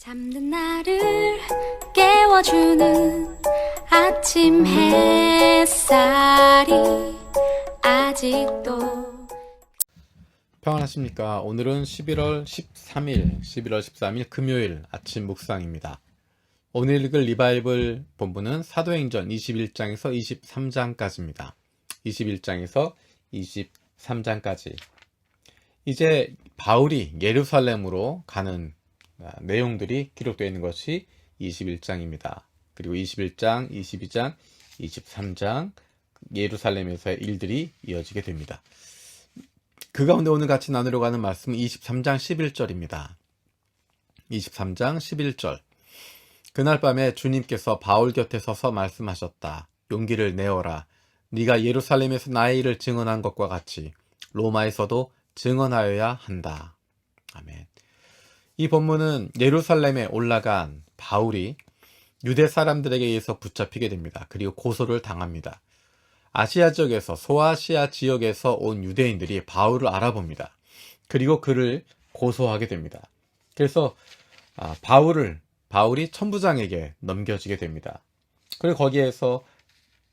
잠든 나를 깨워주는 아침 햇살이 아직도 평안하십니까? 오늘은 11월 13일 금요일 아침 묵상입니다. 오늘 읽을 리바이블 본문은 사도행전 21장에서 23장까지입니다. 21장에서 23장까지. 이제 바울이 예루살렘으로 가는 내용들이 기록되어 있는 것이 21장입니다. 그리고 21장, 22장, 23장 예루살렘에서의 일들이 이어지게 됩니다. 그 가운데 오늘 같이 나누려고 하는 말씀은 23장 11절입니다. 23장 11절. 그날 밤에 주님께서 바울 곁에 서서 말씀하셨다. 용기를 내어라. 네가 예루살렘에서 나의 일을 증언한 것과 같이 로마에서도 증언하여야 한다. 아멘. 이 본문은 예루살렘에 올라간 바울이 유대 사람들에게 의해서 붙잡히게 됩니다. 그리고 고소를 당합니다. 아시아 지역에서 소아시아 지역에서 온 유대인들이 바울을 알아봅니다. 그리고 그를 고소하게 됩니다. 그래서 바울이 천부장에게 넘겨지게 됩니다. 그리고 거기에서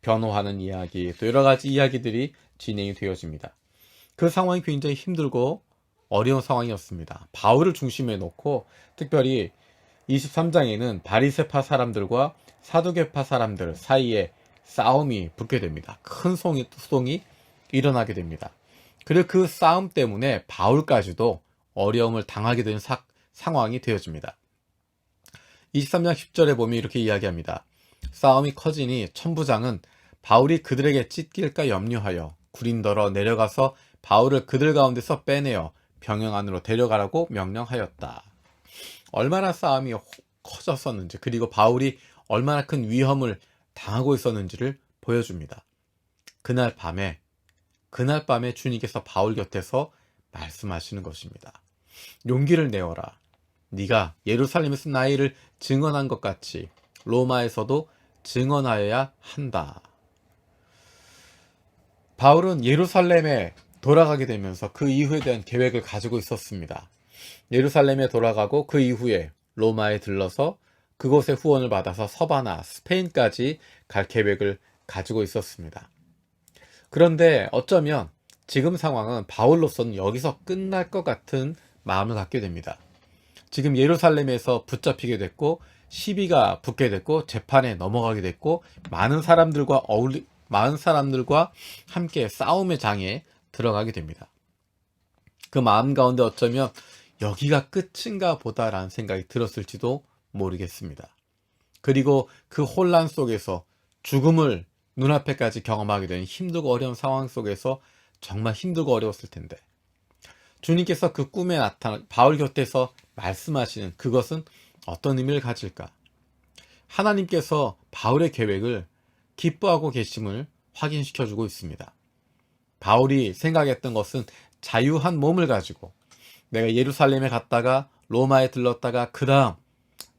변호하는 이야기, 또 여러 가지 이야기들이 진행이 되어집니다. 그 상황이 굉장히 힘들고 어려운 상황이었습니다. 바울을 중심에 놓고 특별히 23장에는 바리새파 사람들과 사두개파 사람들 사이에 싸움이 붙게 됩니다. 큰 소동이 일어나게 됩니다. 그리고 그 싸움 때문에 바울까지도 어려움을 당하게 되는 상황이 되어집니다. 23장 10절에 보면 이렇게 이야기합니다. 싸움이 커지니 천부장은 바울이 그들에게 찢길까 염려하여 구린더러 내려가서 바울을 그들 가운데서 빼내어 병영 안으로 데려가라고 명령하였다. 얼마나 싸움이 커졌었는지, 그리고 바울이 얼마나 큰 위험을 당하고 있었는지를 보여줍니다. 그날 밤에 주님께서 바울 곁에서 말씀하시는 것입니다. 용기를 내어라. 네가 예루살렘에서 나의 일을 증언한 것 같이 로마에서도 증언하여야 한다. 바울은 예루살렘에 돌아가게 되면서 그 이후에 대한 계획을 가지고 있었습니다. 예루살렘에 돌아가고 그 이후에 로마에 들러서 그곳의 후원을 받아서 서바나, 스페인까지 갈 계획을 가지고 있었습니다. 그런데 어쩌면 지금 상황은 바울로서는 여기서 끝날 것 같은 마음을 갖게 됩니다. 지금 예루살렘에서 붙잡히게 됐고 시비가 붙게 됐고 재판에 넘어가게 됐고 많은 사람들과 함께 싸움의 장에 들어가게 됩니다. 그 마음 가운데 어쩌면 여기가 끝인가 보다라는 생각이 들었을지도 모르겠습니다. 그리고 그 혼란 속에서 죽음을 눈앞에까지 경험하게 된 힘들고 어려운 상황 속에서 정말 힘들고 어려웠을 텐데 주님께서 그 꿈에 나타난 바울 곁에서 말씀하시는 그것은 어떤 의미를 가질까? 하나님께서 바울의 계획을 기뻐하고 계심을 확인시켜주고 있습니다. 바울이 생각했던 것은 자유한 몸을 가지고 내가 예루살렘에 갔다가 로마에 들렀다가 그 다음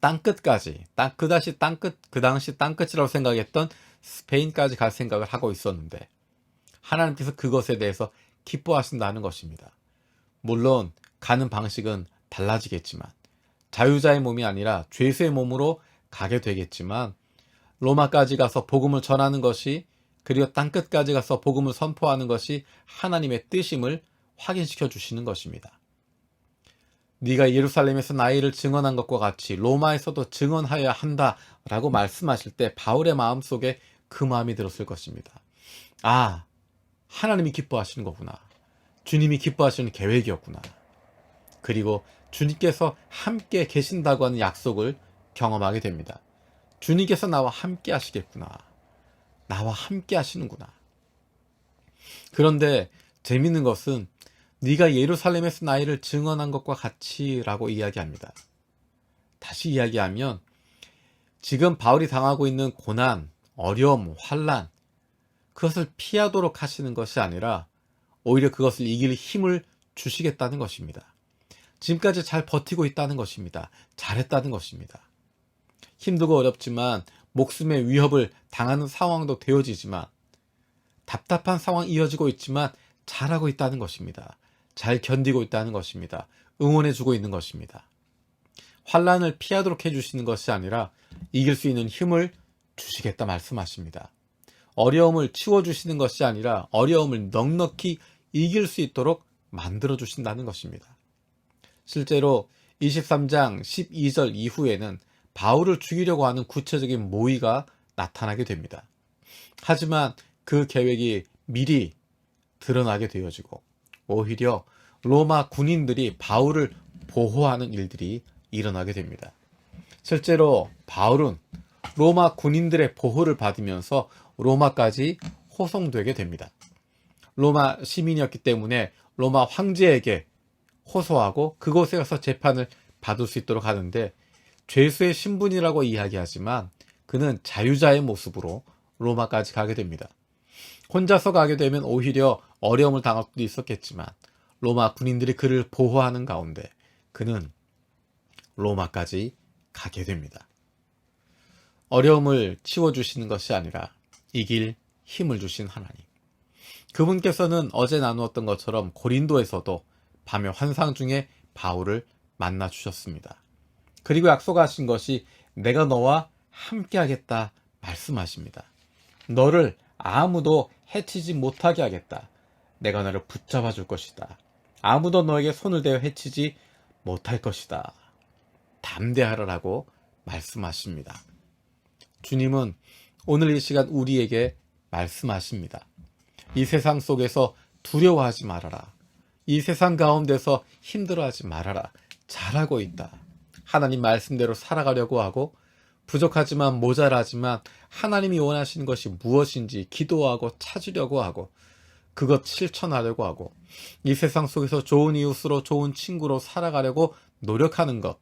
땅끝까지 그 당시 땅끝이라고 생각했던 스페인까지 갈 생각을 하고 있었는데 하나님께서 그것에 대해서 기뻐하신다는 것입니다. 물론 가는 방식은 달라지겠지만 자유자의 몸이 아니라 죄수의 몸으로 가게 되겠지만 로마까지 가서 복음을 전하는 것이 그리고 땅끝까지 가서 복음을 선포하는 것이 하나님의 뜻임을 확인시켜 주시는 것입니다. 네가 예루살렘에서 나의 일을 증언한 것과 같이 로마에서도 증언하여야 한다라고 말씀하실 때 바울의 마음속에 그 마음이 들었을 것입니다. 아, 하나님이 기뻐하시는 거구나. 주님이 기뻐하시는 계획이었구나. 그리고 주님께서 함께 계신다고 하는 약속을 경험하게 됩니다. 주님께서 나와 함께 하시겠구나. 나와 함께 하시는구나. 그런데 재밌는 것은 네가 예루살렘에서 나의 일을 증언한 것과 같이 라고 이야기합니다. 다시 이야기하면 지금 바울이 당하고 있는 고난, 어려움, 환난 그것을 피하도록 하시는 것이 아니라 오히려 그것을 이길 힘을 주시겠다는 것입니다. 지금까지 잘 버티고 있다는 것입니다. 잘했다는 것입니다. 힘들고 어렵지만 목숨의 위협을 당하는 상황도 되어지지만 답답한 상황이 이어지고 있지만 잘하고 있다는 것입니다. 잘 견디고 있다는 것입니다. 응원해주고 있는 것입니다. 환난을 피하도록 해주시는 것이 아니라 이길 수 있는 힘을 주시겠다 말씀하십니다. 어려움을 치워주시는 것이 아니라 어려움을 넉넉히 이길 수 있도록 만들어주신다는 것입니다. 실제로 23장 12절 이후에는 바울을 죽이려고 하는 구체적인 모의가 나타나게 됩니다. 하지만 그 계획이 미리 드러나게 되어지고 오히려 로마 군인들이 바울을 보호하는 일들이 일어나게 됩니다. 실제로 바울은 로마 군인들의 보호를 받으면서 로마까지 호송되게 됩니다. 로마 시민이었기 때문에 로마 황제에게 호소하고 그곳에 가서 재판을 받을 수 있도록 하는데 죄수의 신분이라고 이야기하지만 그는 자유자의 모습으로 로마까지 가게 됩니다. 혼자서 가게 되면 오히려 어려움을 당할 수도 있었겠지만 로마 군인들이 그를 보호하는 가운데 그는 로마까지 가게 됩니다. 어려움을 치워주시는 것이 아니라 이길 힘을 주신 하나님. 그분께서는 어제 나누었던 것처럼 고린도에서도 밤의 환상 중에 바울을 만나 주셨습니다. 그리고 약속하신 것이 내가 너와 함께하겠다 말씀하십니다. 너를 아무도 해치지 못하게 하겠다. 내가 너를 붙잡아 줄 것이다. 아무도 너에게 손을 대어 해치지 못할 것이다. 담대하라라고 말씀하십니다. 주님은 오늘 이 시간 우리에게 말씀하십니다. 이 세상 속에서 두려워하지 말아라. 이 세상 가운데서 힘들어하지 말아라. 잘하고 있다. 하나님 말씀대로 살아가려고 하고 부족하지만 모자라지만 하나님이 원하시는 것이 무엇인지 기도하고 찾으려고 하고 그것 실천하려고 하고 이 세상 속에서 좋은 이웃으로 좋은 친구로 살아가려고 노력하는 것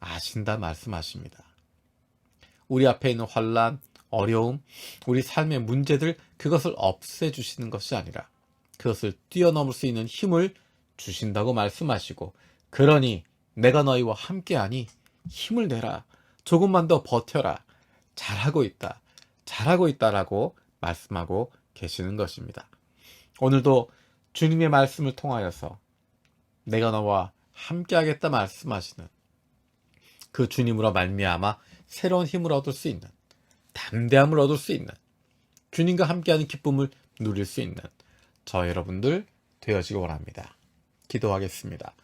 아신다 말씀하십니다. 우리 앞에 있는 환난, 어려움, 우리 삶의 문제들 그것을 없애주시는 것이 아니라 그것을 뛰어넘을 수 있는 힘을 주신다고 말씀하시고 그러니 내가 너희와 함께하니 힘을 내라. 조금만 더 버텨라. 잘하고 있다. 잘하고 있다라고 말씀하고 계시는 것입니다. 오늘도 주님의 말씀을 통하여서 내가 너와 함께하겠다 말씀하시는 그 주님으로 말미암아 새로운 힘을 얻을 수 있는 담대함을 얻을 수 있는 주님과 함께하는 기쁨을 누릴 수 있는 저 여러분들 되어지기 원합니다. 기도하겠습니다.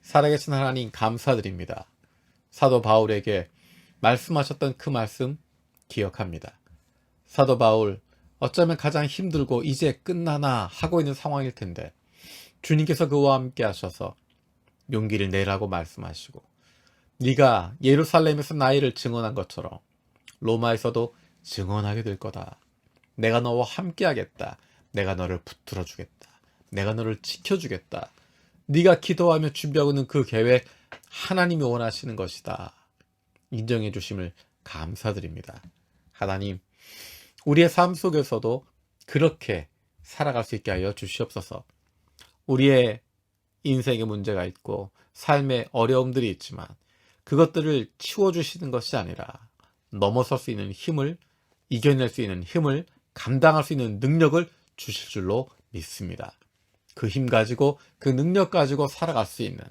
살아계신 하나님 감사드립니다. 사도 바울에게 말씀하셨던 그 말씀 기억합니다. 사도 바울 어쩌면 가장 힘들고 이제 끝나나 하고 있는 상황일 텐데 주님께서 그와 함께 하셔서 용기를 내라고 말씀하시고 네가 예루살렘에서 나이를 증언한 것처럼 로마에서도 증언하게 될 거다. 내가 너와 함께 하겠다. 내가 너를 붙들어 주겠다. 내가 너를 지켜주겠다. 네가 기도하며 준비하고 있는 그 계획 하나님이 원하시는 것이다. 인정해 주심을 감사드립니다. 하나님, 우리의 삶 속에서도 그렇게 살아갈 수 있게 하여 주시옵소서. 우리의 인생에 문제가 있고 삶에 어려움들이 있지만 그것들을 치워주시는 것이 아니라 넘어설 수 있는 힘을, 이겨낼 수 있는 힘을, 감당할 수 있는 능력을 주실 줄로 믿습니다. 그 힘 가지고 그 능력 가지고 살아갈 수 있는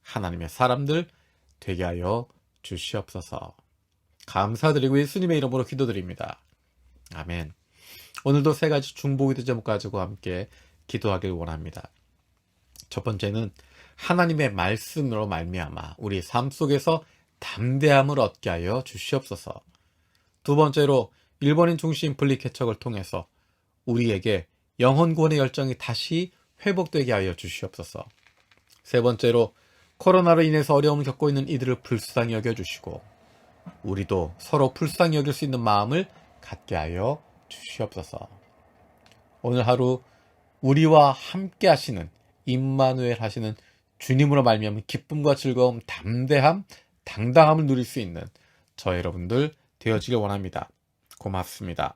하나님의 사람들 되게 하여 주시옵소서. 감사드리고 예수님의 이름으로 기도드립니다. 아멘. 오늘도 세 가지 중보기도 제목 가지고 함께 기도하길 원합니다. 첫 번째는 하나님의 말씀으로 말미암아 우리 삶 속에서 담대함을 얻게 하여 주시옵소서. 두 번째로 일본인 중심 분리개척을 통해서 우리에게 영혼구원의 열정이 다시 회복되게 하여 주시옵소서. 세 번째로 코로나로 인해서 어려움을 겪고 있는 이들을 불쌍히 여겨주시고 우리도 서로 불쌍히 여길 수 있는 마음을 갖게 하여 주시옵소서. 오늘 하루 우리와 함께 하시는 임마누엘 하시는 주님으로 말미암은 기쁨과 즐거움, 담대함, 당당함을 누릴 수 있는 저 여러분들 되어지길 원합니다. 고맙습니다.